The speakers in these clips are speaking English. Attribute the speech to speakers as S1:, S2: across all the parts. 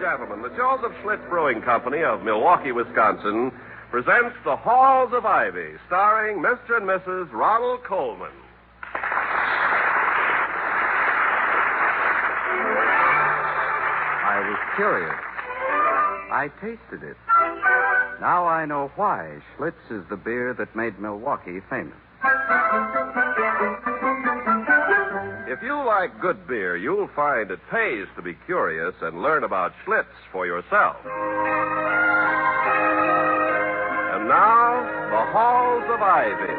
S1: gentlemen, the Joseph Schlitz Brewing Company of Milwaukee, Wisconsin, presents The Halls of Ivy, starring Mr. and Mrs. Ronald Coleman.
S2: I was curious. I tasted it. Now I know why Schlitz is the beer that made Milwaukee famous.
S1: If you like good beer, you'll find it pays to be curious and learn about Schlitz for yourself. And now, The Halls of Ivy.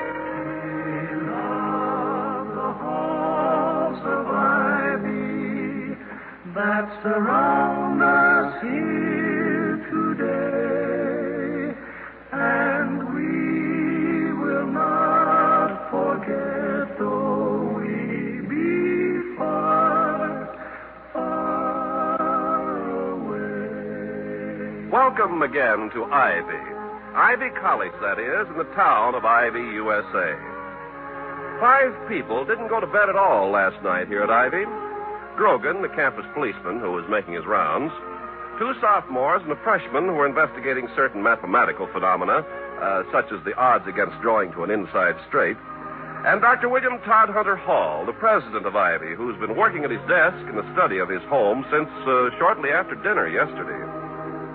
S3: We love the halls of ivy that surround us here today, and we will not forget though we be far, far away.
S1: Welcome again to Ivy. Ivy College, that is, in the town of Ivy, USA. 5 people didn't go to bed at all last night here at Ivy. Grogan, the campus policeman who was making his rounds, 2 sophomores and a freshman who were investigating certain mathematical phenomena, such as the odds against drawing to an inside straight, and Dr. William Todd Hunter Hall, the president of Ivy, who's been working at his desk in the study of his home since shortly after dinner yesterday.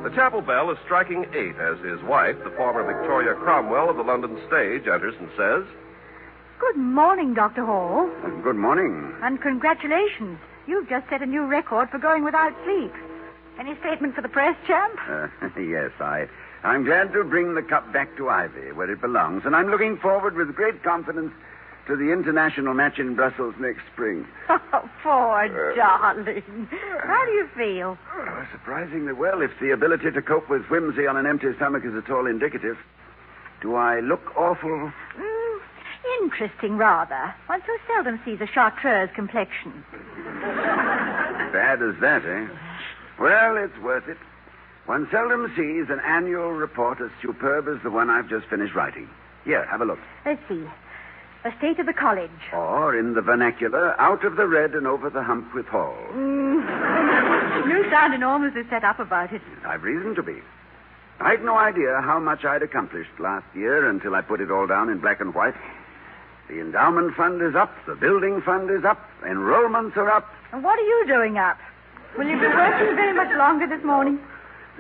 S1: The chapel bell is striking 8 as his wife, the former Victoria Cromwell of the London stage, enters and says,
S4: Good morning, Dr. Hall.
S2: Good morning.
S4: And congratulations. You've just set a new record for going without sleep. Any statement for the press, champ?
S5: Yes, I'm glad to bring the cup back to Ivy, where it belongs, and I'm looking forward with great confidence to the international match in Brussels next spring.
S4: Oh, poor darling. How do you feel?
S5: Oh, surprisingly well, if the ability to cope with whimsy on an empty stomach is at all indicative. Do I look awful?
S4: Interesting, rather. One so seldom sees a chartreuse complexion.
S5: Bad as that, eh? Well, it's worth it. One seldom sees an annual report as superb as the one I've just finished writing. Here, have a look.
S4: Let's see. The state of the college.
S5: Or, in the vernacular, out of the red and over the hump with Hall.
S4: You sound enormously set up about it.
S5: I've reason to be. I'd no idea how much I'd accomplished last year until I put it all down in black and white. The endowment fund is up, the building fund is up, enrollments are up.
S4: And what are you doing up? Will you be working very much longer this morning?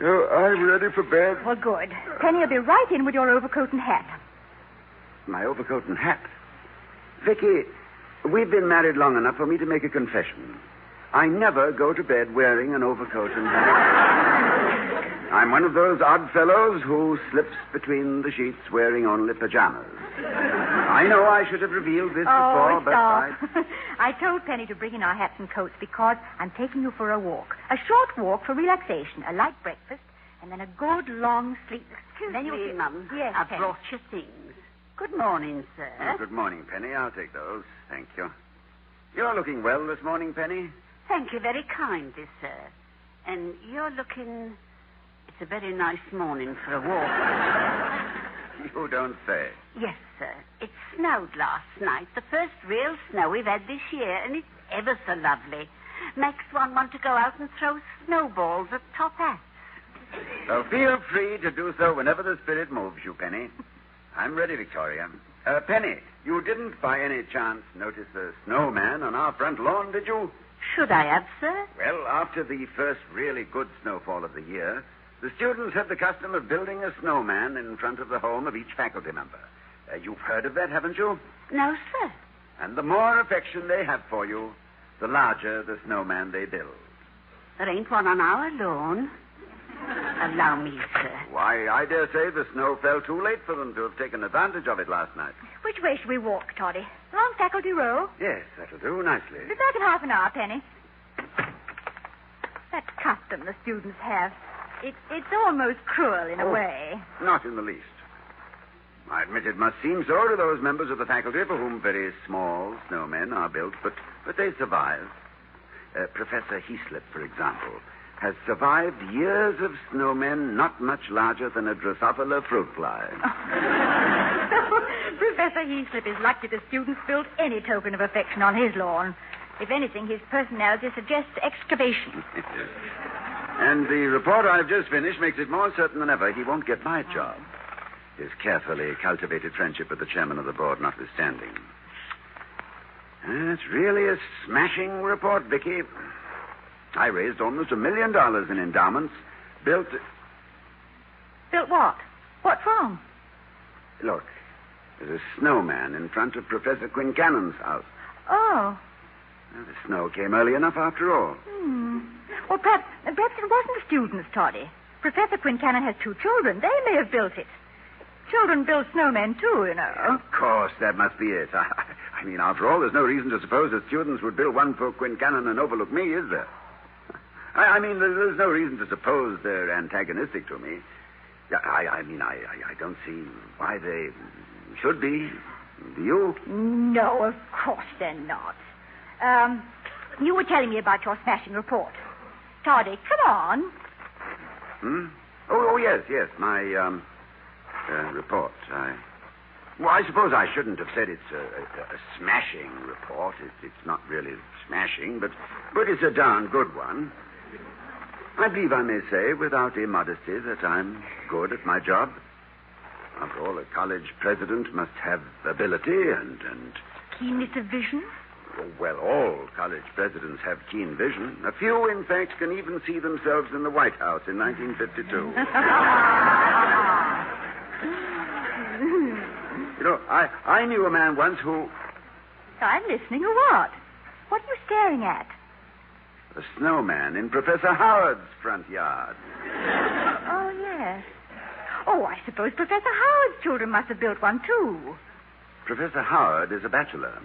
S5: Oh, I'm ready for bed.
S4: Well, good. Penny will be right in with your overcoat and hat.
S5: My overcoat and hat? Vicky, we've been married long enough for me to make a confession. I never go to bed wearing an overcoat and hat. I'm one of those odd fellows who slips between the sheets wearing only pajamas. I know I should have revealed this before, but
S4: I told Penny to bring in our hats and coats because I'm taking you for a walk. A short walk for relaxation, a light breakfast, and then a good long sleep.
S6: Excuse me, Mum.
S4: Yes,
S6: I've
S4: Penny.
S6: brought you things. Good morning, sir.
S5: Oh, good morning, Penny. I'll take those. Thank you. You're looking well this morning, Penny.
S6: Thank you very kindly, sir. And you're looking... It's a very nice morning for a walk.
S5: You don't say.
S6: Yes, sir. It snowed last night. The first real snow we've had this year, and it's ever so lovely. Makes one want to go out and throw snowballs at top hats.
S5: So feel free to do so whenever the spirit moves you, Penny. I'm ready, Victoria. Penny, you didn't by any chance notice the snowman on our front lawn, did you?
S6: Should I have, sir?
S5: Well, after the first really good snowfall of the year, the students have the custom of building a snowman in front of the home of each faculty member. You've heard of that, haven't you?
S6: No, sir.
S5: And the more affection they have for you, the larger the snowman they build.
S6: There ain't one on our lawn. Allow me, sir.
S5: Why, I dare say the snow fell too late for them to have taken advantage of it last night.
S4: Which way should we walk, Toddy? Along Faculty Row?
S5: Yes, that'll do nicely.
S4: Be back in half an hour, Penny. That custom the students have. It's almost cruel in a way.
S5: Not in the least. I admit it must seem so to those members of the faculty for whom very small snowmen are built, but they survive. Professor Heaslip, for example, has survived years of snowmen not much larger than a Drosophila fruit fly.
S4: Professor Heaslip is lucky the students built any token of affection on his lawn. If anything, his personality suggests excavation.
S5: And the report I've just finished makes it more certain than ever he won't get my job. His carefully cultivated friendship with the chairman of the board notwithstanding. It's really a smashing report, Vicky. I raised almost $1 million in endowments, built...
S4: Built what? What from?
S5: Look, there's a snowman in front of Professor Quincannon's house.
S4: Oh.
S5: Well, the snow came early enough after all.
S4: Well, perhaps it wasn't the students, Toddy. Professor Quincannon has 2 children. They may have built it. Children build snowmen, too, you know.
S5: Of course, that must be it. I mean, after all, there's no reason to suppose that students would build one for Quincannon and overlook me, is there? I mean, there's no reason to suppose they're antagonistic to me. I don't see why they should be. Do you?
S4: No, of course they're not. You were telling me about your smashing report. Toddy, come on.
S5: Oh, yes, my, report. I suppose I shouldn't have said it's a smashing report. It's not really smashing, but it's a darn good one. I believe I may say, without immodesty, that I'm good at my job. After all, a college president must have ability and...
S4: Keenness of vision?
S5: Well, all college presidents have keen vision. A few, in fact, can even see themselves in the White House in 1952. You know, I knew a man once who...
S4: I'm listening, or what? What are you staring at?
S5: A snowman in Professor Howard's front yard.
S4: Oh, yes. Oh, I suppose Professor Howard's children must have built one, too.
S5: Professor Howard is a bachelor.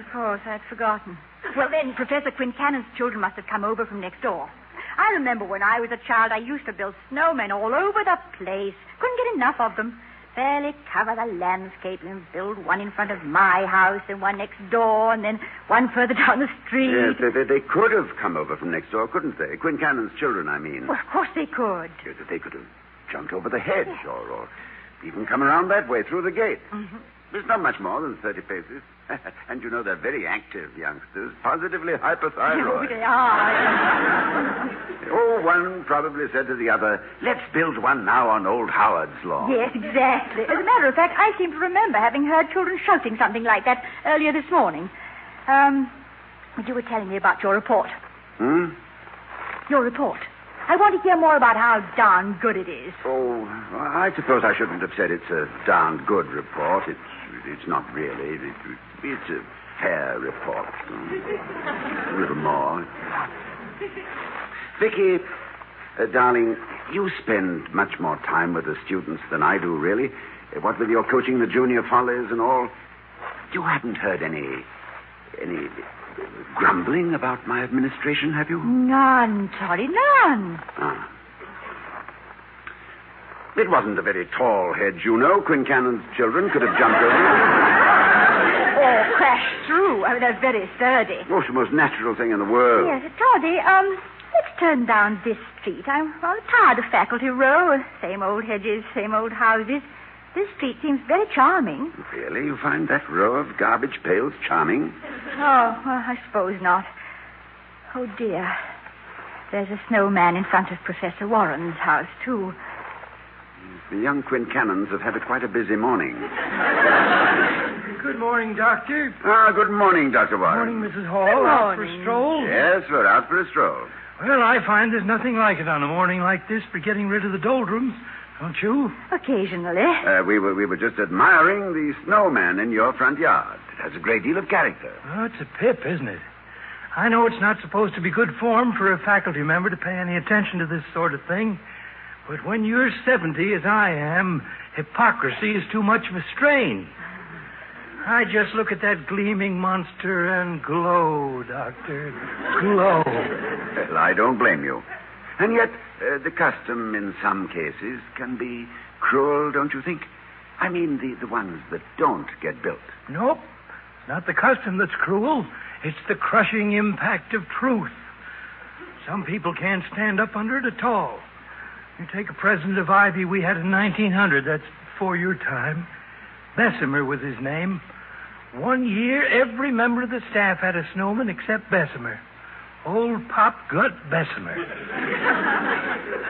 S4: Of course, I'd forgotten. Well, then, Professor Quincannon's children must have come over from next door. I remember when I was a child, I used to build snowmen all over the place. Couldn't get enough of them. Fairly cover the landscape and build one in front of my house and one next door and then one further down the street.
S5: Yes, they could have come over from next door, couldn't they? Quincannon's children, I mean.
S4: Well, of course they could.
S5: They could have jumped over the hedge or even come around that way through the gate.
S4: Mm-hmm.
S5: There's not much more than 30 paces. And you know, they're very active youngsters, positively hypothyroid.
S4: They are.
S5: Oh, one probably said to the other, let's build one now on old Howard's lawn.
S4: Yes, exactly. As a matter of fact, I seem to remember having heard children shouting something like that earlier this morning. You were telling me about your report. Your report. I want to hear more about how darn good it is.
S5: Oh, I suppose I shouldn't have said it's a darn good report. It's not really. It's a fair report. A little more. Vicky, darling, you spend much more time with the students than I do, really. What with your coaching the junior follies and all. You haven't heard any grumbling about my administration, have you?
S4: None, Toddy, none.
S5: Ah. It wasn't a very tall hedge, you know. Quincannon's children could have jumped over it.
S4: Or crashed through. I mean, they're very sturdy.
S5: Oh, it's the most natural thing in the world.
S4: Yes, Toddy, let's turn down this street. I'm tired of Faculty Row. Same old hedges, same old houses. This street seems very charming.
S5: Really? You find that row of garbage pails charming?
S4: Oh, well, I suppose not. Oh, dear. There's a snowman in front of Professor Warren's house, too.
S5: The young Quincannons have had quite a busy morning.
S7: Good morning, Doctor.
S5: Good morning, Dr. Warren.
S7: Morning, Mrs. Hall.
S4: Good
S7: Out for
S4: morning.
S7: a stroll?
S5: Yes, we're out for a stroll.
S7: Well, I find there's nothing like it on a morning like this for getting rid of the doldrums. Don't you?
S4: Occasionally.
S5: We were just admiring the snowman in your front yard. It has a great deal of character.
S7: Oh, it's a pip, isn't it? I know it's not supposed to be good form for a faculty member to pay any attention to this sort of thing. But when you're 70, as I am, hypocrisy is too much of a strain. I just look at that gleaming monster and glow, Doctor. Glow.
S5: Well, I don't blame you. And yet, the custom in some cases can be cruel, don't you think? I mean, the ones that don't get built.
S7: Nope. It's not the custom that's cruel. It's the crushing impact of truth. Some people can't stand up under it at all. You take a president of Ivy we had in 1900. That's before your time. Bessemer was his name. 1 year, every member of the staff had a snowman except Bessemer. Old Pop Gut Bessemer.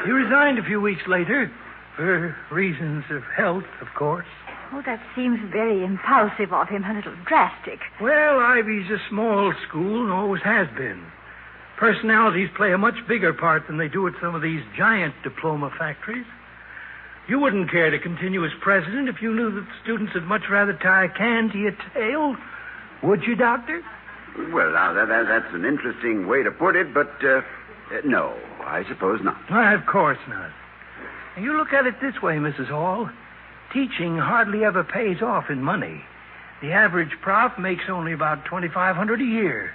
S7: He resigned a few weeks later, for reasons of health, of course.
S4: Oh, that seems very impulsive of him, a little drastic.
S7: Well, Ivy's a small school and always has been. Personalities play a much bigger part than they do at some of these giant diploma factories. You wouldn't care to continue as president if you knew that the students would much rather tie a can to your tail, would you, Doctor?
S5: Well, now, that's an interesting way to put it, but, no, I suppose not.
S7: Why, of course not. You look at it this way, Mrs. Hall. Teaching hardly ever pays off in money. The average prof makes only about $2,500 a year.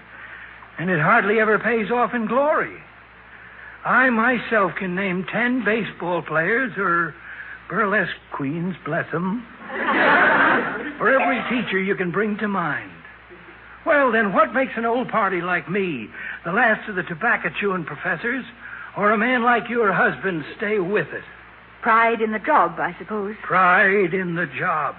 S7: And it hardly ever pays off in glory. I myself can name 10 baseball players or burlesque queens, bless them, for every teacher you can bring to mind. Well, then, what makes an old party like me, the last of the tobacco-chewing professors, or a man like your husband stay with it?
S4: Pride in the job, I suppose.
S7: Pride in the job.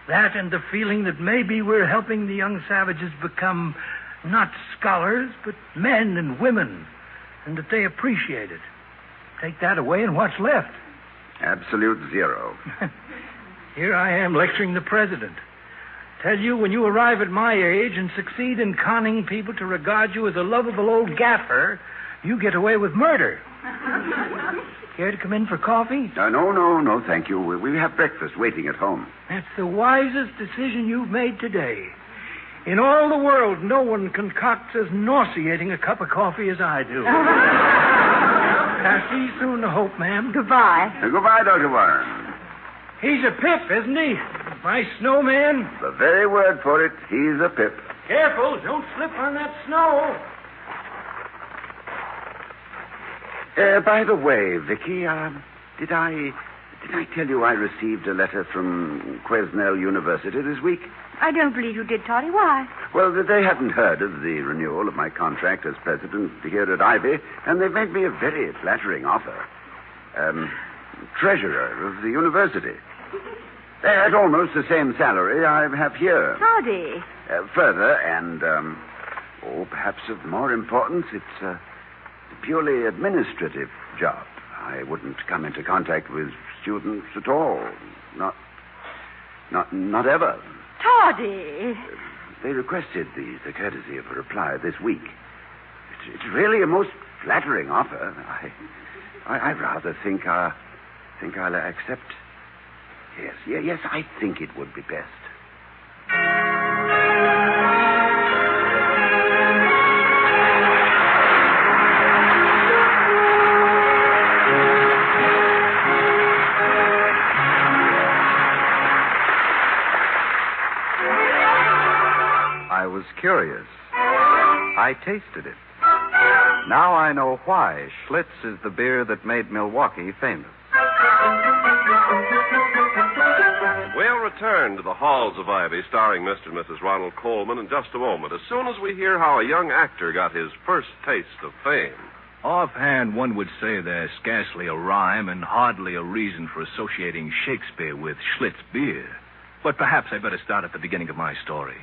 S7: That and the feeling that maybe we're helping the young savages become not scholars, but men and women, and that they appreciate it. Take that away, and what's left?
S5: Absolute zero.
S7: Here I am lecturing the president. Tell you, when you arrive at my age and succeed in conning people to regard you as a lovable old gaffer, you get away with murder. Care to come in for coffee?
S5: No, thank you. We have breakfast waiting at home.
S7: That's the wisest decision you've made today. In all the world, no one concocts as nauseating a cup of coffee as I do. I'll see you soon, I hope, ma'am.
S4: Goodbye.
S5: Goodbye, Dr. Warren.
S7: He's a pip, isn't he? My snowman.
S5: The very word for it, he's a pip.
S7: Careful, don't slip on that snow.
S5: By the way, Vicky, did I tell you I received a letter from Quesnel University this week?
S4: I don't believe you did, Toddy. Why?
S5: Well, they hadn't heard of the renewal of my contract as president here at Ivy, and they've made me a very flattering offer. Treasurer of the university. At almost the same salary I have here.
S4: Toddy.
S5: Further, and, perhaps of more importance, it's a purely administrative job. I wouldn't come into contact with students at all. Not ever.
S4: Toddy.
S5: They requested the courtesy of a reply this week. It's really a most flattering offer. I rather think I'll accept. Yes, I think it would be best.
S2: I was curious. I tasted it. Now I know why Schlitz is the beer that made Milwaukee famous.
S1: We'll return to the halls of Ivy, starring Mr. and Mrs. Ronald Coleman, in just a moment, as soon as we hear how a young actor got his first taste of fame.
S8: Offhand, one would say there's scarcely a rhyme and hardly a reason for associating Shakespeare with Schlitz beer. But perhaps I'd better start at the beginning of my story.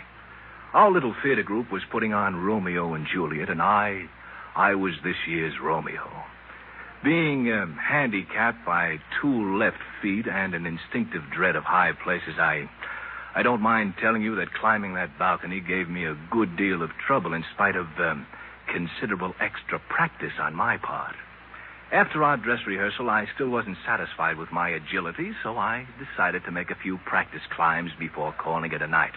S8: Our little theater group was putting on Romeo and Juliet, and I was this year's Romeo. Being handicapped by 2 left feet and an instinctive dread of high places, I don't mind telling you that climbing that balcony gave me a good deal of trouble in spite of considerable extra practice on my part. After our dress rehearsal, I still wasn't satisfied with my agility, so I decided to make a few practice climbs before calling it a night.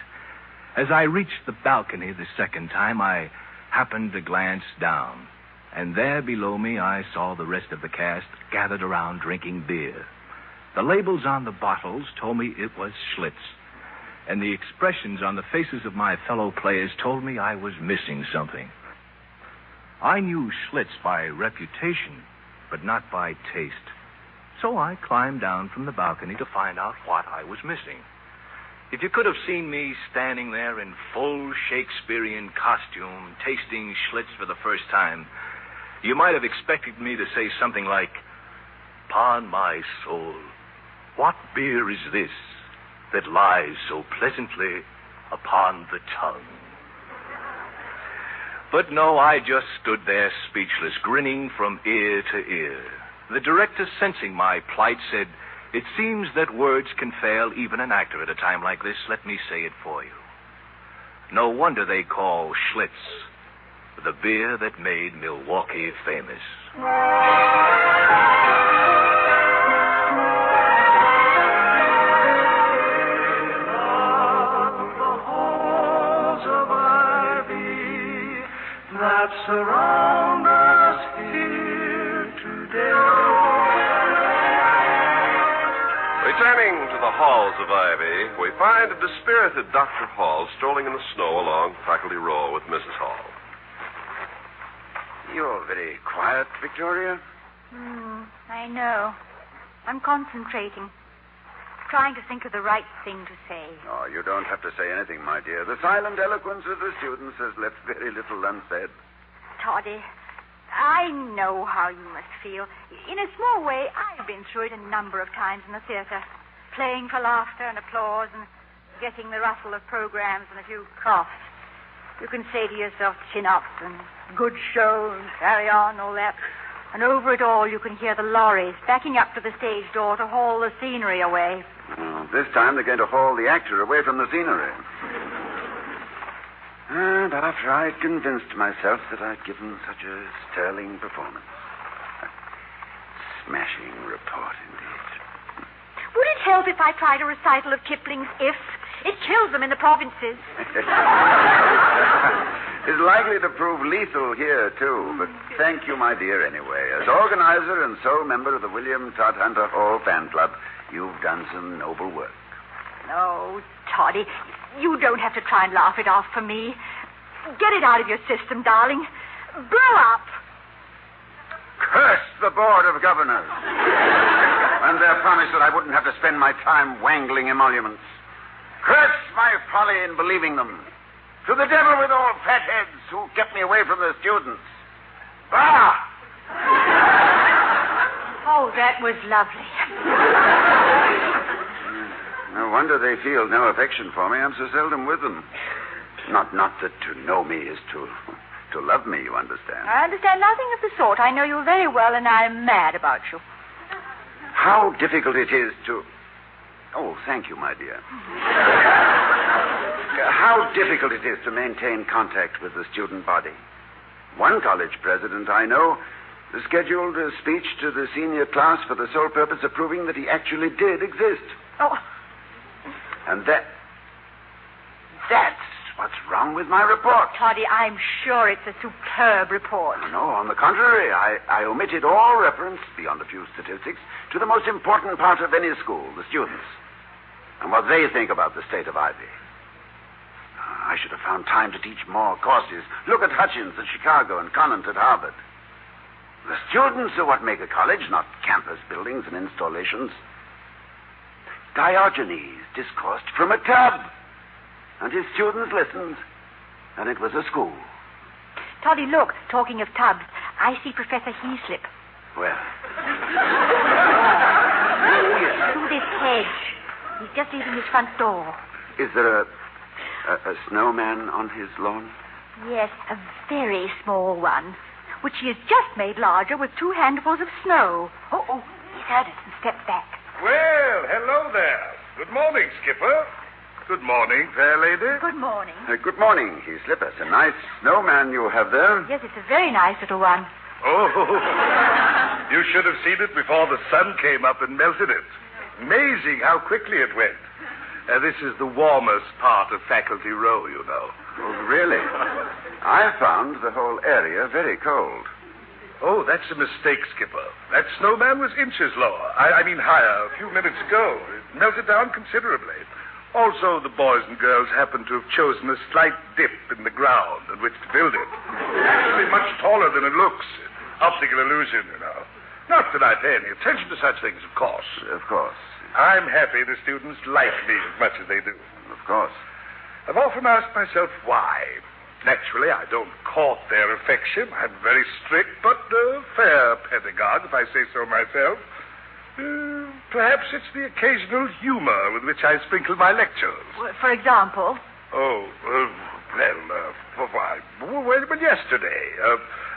S8: As I reached the balcony the second time, I happened to glance down. And there below me, I saw the rest of the cast gathered around drinking beer. The labels on the bottles told me it was Schlitz. And the expressions on the faces of my fellow players told me I was missing something. I knew Schlitz by reputation, but not by taste. So I climbed down from the balcony to find out what I was missing. If you could have seen me standing there in full Shakespearean costume, tasting Schlitz for the first time, you might have expected me to say something like, "'Pon my soul, what beer is this that lies so pleasantly upon the tongue?" But no, I just stood there speechless, grinning from ear to ear. The director, sensing my plight, said, "It seems that words can fail even an actor at a time like this. Let me say it for you. No wonder they call Schlitz the beer that made Milwaukee famous."
S3: That surround us here today.
S1: Returning to the halls of Ivy, we find a dispirited Dr. Hall strolling in the snow along Faculty Row with Mrs. Hall.
S5: You're very quiet, Victoria.
S4: I know. I'm concentrating. Trying to think of the right thing to say.
S5: Oh, you don't have to say anything, my dear. The silent eloquence of the students has left very little unsaid.
S4: Toddy, I know how you must feel. In a small way, I've been through it a number of times in the theater. Playing for laughter and applause and getting the rustle of programs and a few coughs. You can say to yourself, chin up and good show and carry on, all that. And over it all, you can hear the lorries backing up to the stage door to haul the scenery away.
S5: This time they're going to haul the actor away from the scenery. And after I'd convinced myself that I'd given such a sterling performance. Smashing report, indeed.
S4: Would it help if I tried a recital of Kipling's If? It kills them in the provinces.
S5: It's likely to prove lethal here, too. But thank you, my dear, anyway. As organizer and sole member of the William Todd Hunter Hall fan club, you've done some noble work.
S4: No, Toddy, you don't have to try and laugh it off for me. Get it out of your system, darling. Grow up.
S5: Curse the Board of Governors. And their promise that I wouldn't have to spend my time wangling emoluments. Curse my folly in believing them. To the devil with all fat heads who kept me away from the students. Bah!
S4: Oh, that was lovely.
S5: No wonder they feel no affection for me. I'm so seldom with them. Not that to know me is to love me, you understand.
S4: I understand nothing of the sort. I know you very well, and I'm mad about you.
S5: How difficult it is to... Oh, thank you, my dear. How difficult it is to maintain contact with the student body. One college president I know scheduled a speech to the senior class for the sole purpose of proving that he actually did exist.
S4: Oh.
S5: And that's what's wrong with my report.
S4: Toddy, I'm sure it's a superb report.
S5: No, on the contrary, I omitted all reference, beyond a few statistics, to the most important part of any school, the students, and what they think about the state of Ivy. I should have found time to teach more courses. Look at Hutchins at Chicago and Conant at Harvard. The students are what make a college, not campus buildings and installations. Diogenes discoursed from a tub, and his students listened, and it was a school.
S4: Toddy, look, talking of tubs, I see Professor Heaslip.
S5: Well.
S4: Through this hedge. He's just leaving his front door.
S5: Is there a snowman on his lawn?
S4: Yes, a very small one, which he has just made larger with 2 handfuls of snow. Oh, he's heard us and stepped back.
S9: Well, hello there. Good morning, Skipper. Good morning, fair lady.
S4: Good morning.
S5: Good morning, Heaslip. It's a nice snowman you have there.
S4: Yes, it's a very nice little one.
S9: Oh, you should have seen it before the sun came up and melted it. Amazing how quickly it went. This is the warmest part of Faculty Row, you know.
S5: Oh, really? I found the whole area very cold.
S9: Oh, that's a mistake, Skipper. That snowman was inches lower. I mean higher a few minutes ago. It melted down considerably. Also, the boys and girls happened to have chosen a slight dip in the ground on which to build it. Actually much taller than it looks. Optical illusion, you know. Not that I pay any attention to such things, of course.
S5: Of course.
S9: I'm happy the students like me as much as they do.
S5: Of course.
S9: I've often asked myself why. Naturally, I don't court their affection. I'm very strict, but fair pedagogue, if I say so myself. Perhaps it's the occasional humor with which I sprinkle my lectures.
S4: For example?
S9: Oh, well, Well, yesterday.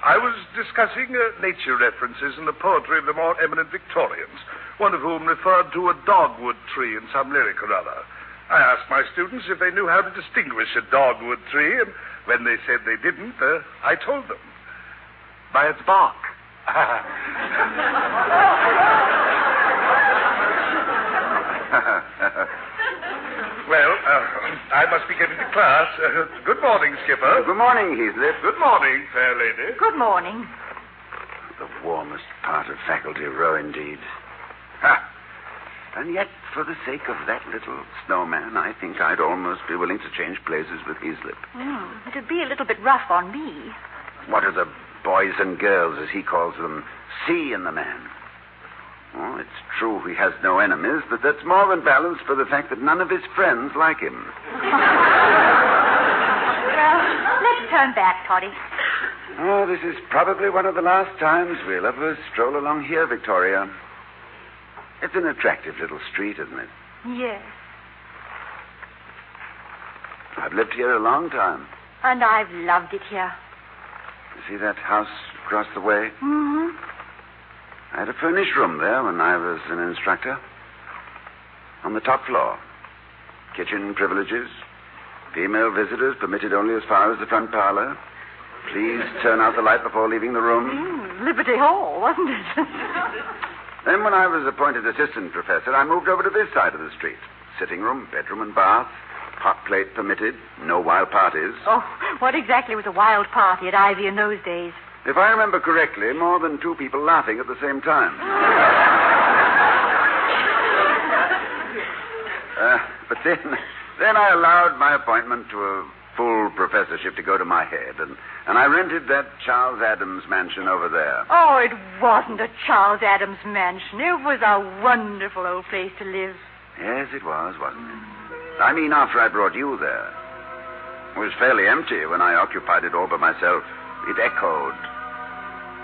S9: I was discussing nature references in the poetry of the more eminent Victorians, one of whom referred to a dogwood tree in some lyric or other. I asked my students if they knew how to distinguish a dogwood tree, and when they said they didn't, I told them. By its bark. Well, I must be getting to class. Good morning, Skipper.
S5: Good morning, Heathcliff.
S9: Good morning, fair lady.
S4: Good morning.
S5: The warmest part of Faculty Row, indeed. Ha! And yet, for the sake of that little snowman, I think I'd almost be willing to change places with Heathcliff.
S4: It'd be a little bit rough on me.
S5: What do the boys and girls, as he calls them, see in the man? Oh, it's true he has no enemies, but that's more than balanced for the fact that none of his friends like him.
S4: Well, let's turn back, Toddy.
S5: Oh, this is probably one of the last times we'll ever stroll along here, Victoria. It's an attractive little street, isn't it?
S4: Yes.
S5: I've lived here a long time.
S4: And I've loved it here.
S5: You see that house across the way?
S4: Mm-hmm.
S5: I had a furnished room there when I was an instructor. On the top floor. Kitchen privileges. Female visitors permitted only as far as the front parlor. Please turn out the light before leaving the room.
S4: Liberty Hall, wasn't it?
S5: Then when I was appointed assistant professor, I moved over to this side of the street. Sitting room, bedroom and bath. Hot plate permitted. No wild parties.
S4: Oh, what exactly was a wild party at Ivy in those days?
S5: If I remember correctly, more than two people laughing at the same time. But then I allowed my appointment to a full professorship to go to my head, and I rented that Charles Adams mansion over there.
S4: Oh, it wasn't a Charles Adams mansion. It was a wonderful old place to live.
S5: Yes, it was, wasn't it? I mean, after I brought you there. It was fairly empty when I occupied it all by myself. It echoed.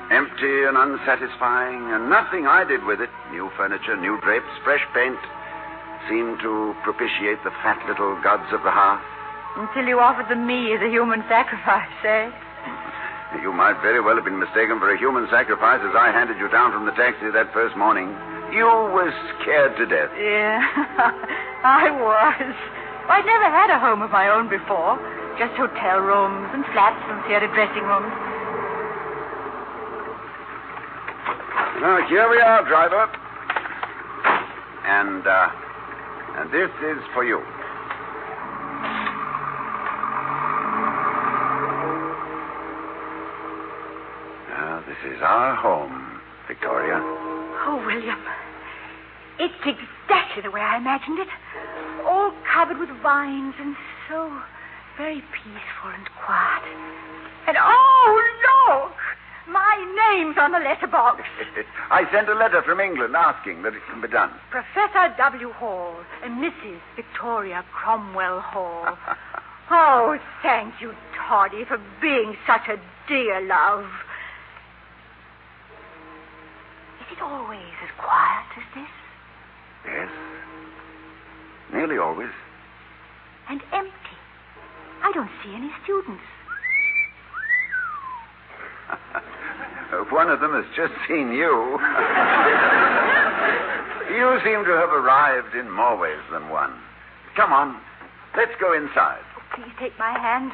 S5: Empty and unsatisfying, and nothing I did with it, new furniture, new drapes, fresh paint, seemed to propitiate the fat little gods of the hearth.
S4: Until you offered them me as a human sacrifice, eh?
S5: You might very well have been mistaken for a human sacrifice as I handed you down from the taxi that first morning. You were scared to death.
S4: Yeah, I was. I'd never had a home of my own before. Just hotel rooms and flats and theater dressing rooms.
S5: Now, here we are, driver. And this is for you. Now, this is our home, Victoria.
S4: Oh, William. It's exactly the way I imagined it. All covered with vines and so very peaceful and quiet. And, oh, look! My name's on the letterbox.
S5: I sent a letter from England asking that it can be done.
S4: Professor W. Hall and Mrs. Victoria Cromwell Hall. Oh, thank you, Toddy, for being such a dear love. Is it always as quiet as this?
S5: Yes. Nearly always.
S4: And empty. I don't see any students.
S5: One of them has just seen you. You seem to have arrived in more ways than one. Come on, let's go inside.
S4: Oh, please take my hand.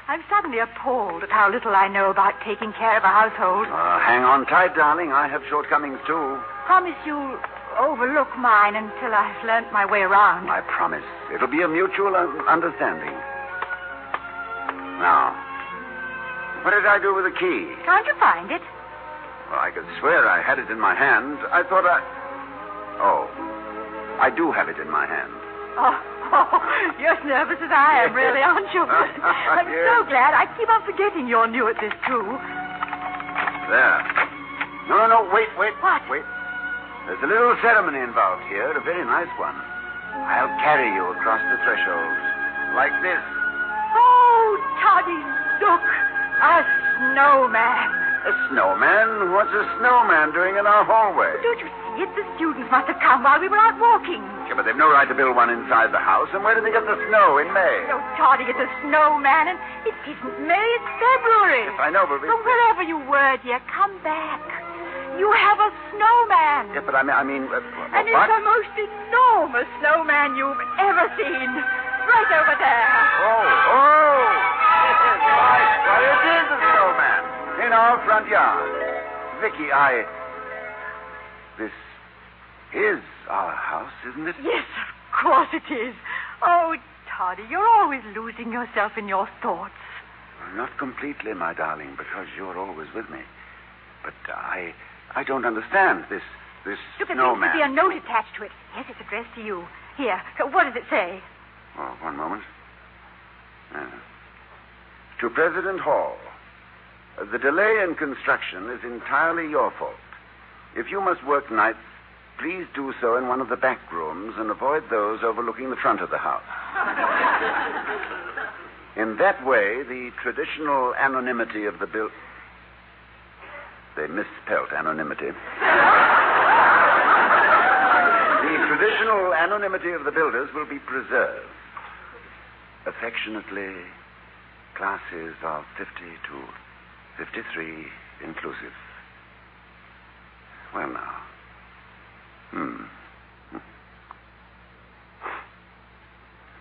S4: I'm suddenly appalled at how little I know about taking care of a household.
S5: Hang on tight, darling. I have shortcomings, too.
S4: Promise you'll overlook mine until I've learnt my way around.
S5: I promise. It'll be a mutual understanding. Now, what did I do with the key?
S4: Can't you find it?
S5: Well, I could swear I had it in my hand. I thought Oh, I do have it in my hand.
S4: Oh, you're as nervous as I am, really, aren't you? I'm
S5: Yes.
S4: so glad. I keep on forgetting you're new at this, too.
S5: There. No, wait.
S4: What?
S5: Wait. There's a little ceremony involved here, a very nice one. I'll carry you across the threshold. Like this.
S4: Oh, Toddy, look. A snowman.
S5: A snowman? What's a snowman doing in our hallway?
S4: Don't you see? it. The students must have come while we were out walking.
S5: Yeah, but they've no right to build one inside the house. And where did they get the snow in May?
S4: Oh, Toddy, it's a snowman, and it isn't May, it's February.
S5: Yes, I know, but...
S4: So wherever you were, dear, come back. You have a snowman.
S5: Yeah, but I mean...
S4: and it's the most enormous snowman you've ever seen. Right over there.
S5: Oh! Why, it is a snowman in our front yard. Vicky, This is our house, isn't it?
S4: Yes, of course it is. Oh, Toddy, you're always losing yourself in your thoughts.
S5: Not completely, my darling, because you're always with me. But I don't understand this
S4: Look,
S5: snowman.
S4: There's a note attached to it. Yes, it's addressed to you. Here, what does it say?
S5: Oh, one moment. To President Hall, the delay in construction is entirely your fault. If you must work nights, please do so in one of the back rooms and avoid those overlooking the front of the house. In that way, the traditional anonymity of the They misspelt anonymity. The traditional anonymity of the builders will be preserved. Affectionately, classes of 50 to 53 inclusive. Well, now.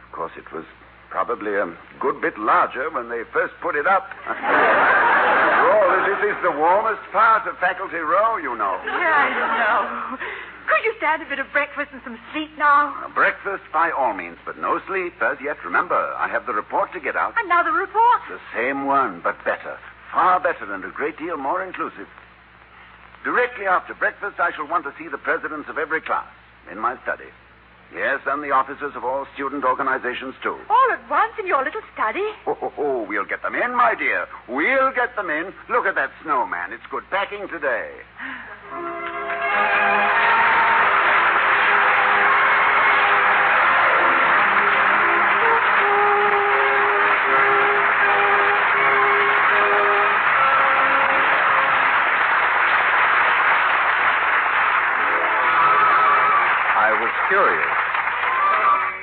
S5: Of course, it was probably a good bit larger when they first put it up. After all, this is the warmest part of Faculty Row, you know.
S4: Yeah, I know. Could you stand a bit of breakfast and some sleep now?
S5: Breakfast by all means, but no sleep as yet. Remember, I have the report to get out.
S4: Another report?
S5: The same one, but better. Far better and a great deal more inclusive. Directly after breakfast, I shall want to see the presidents of every class in my study. Yes, and the officers of all student organizations, too.
S4: All at once in your little study?
S5: Oh, we'll get them in, my dear. We'll get them in. Look at that snowman. It's good packing today.
S2: I was curious.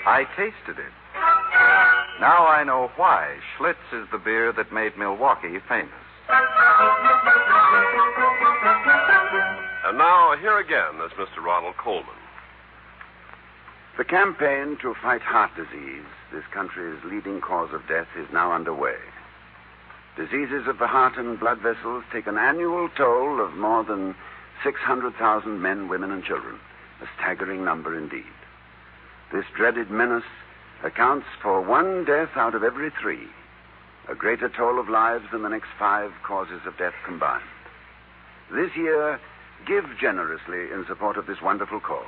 S2: I tasted it. Now I know why Schlitz is the beer that made Milwaukee famous.
S1: And now, here again is Mr. Ronald Coleman.
S5: The campaign to fight heart disease, this country's leading cause of death, is now underway. Diseases of the heart and blood vessels take an annual toll of more than 600,000 men, women, and children. A staggering number indeed. This dreaded menace accounts for 1 death out of every 3, a greater toll of lives than the next 5 causes of death combined. This year, give generously in support of this wonderful cause.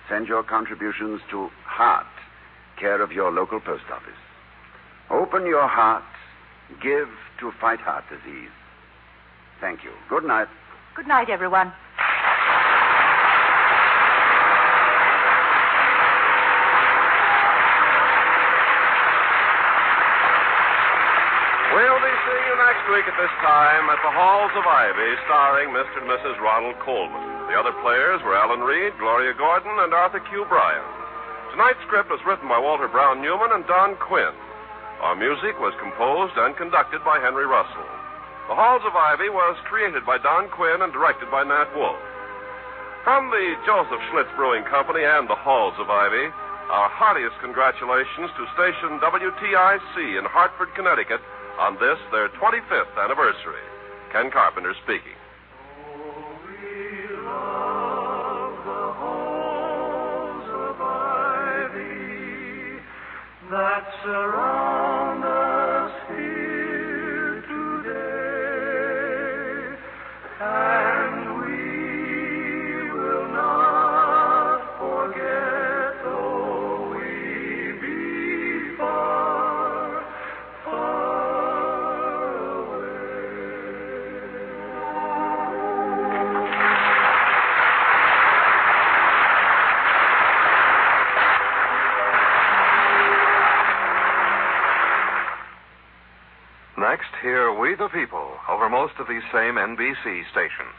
S5: Send your contributions to Heart, care of your local post office. Open your heart, give to fight heart disease. Thank you. Good night.
S4: Good night, everyone.
S1: We'll be seeing you next week at this time at the Halls of Ivy, starring Mr. and Mrs. Ronald Coleman. The other players were Alan Reed, Gloria Gordon, and Arthur Q. Bryan. Tonight's script was written by Walter Brown Newman and Don Quinn. Our music was composed and conducted by Henry Russell. The Halls of Ivy was created by Don Quinn and directed by Nat Wolf. From the Joseph Schlitz Brewing Company and the Halls of Ivy, our heartiest congratulations to station WTIC in Hartford, Connecticut, on this, their 25th anniversary. Ken Carpenter speaking.
S3: We love the halls of ivy that surround us here today, and we will not forget, though we be far, far.
S2: Next, hear We the People over most of these same NBC stations.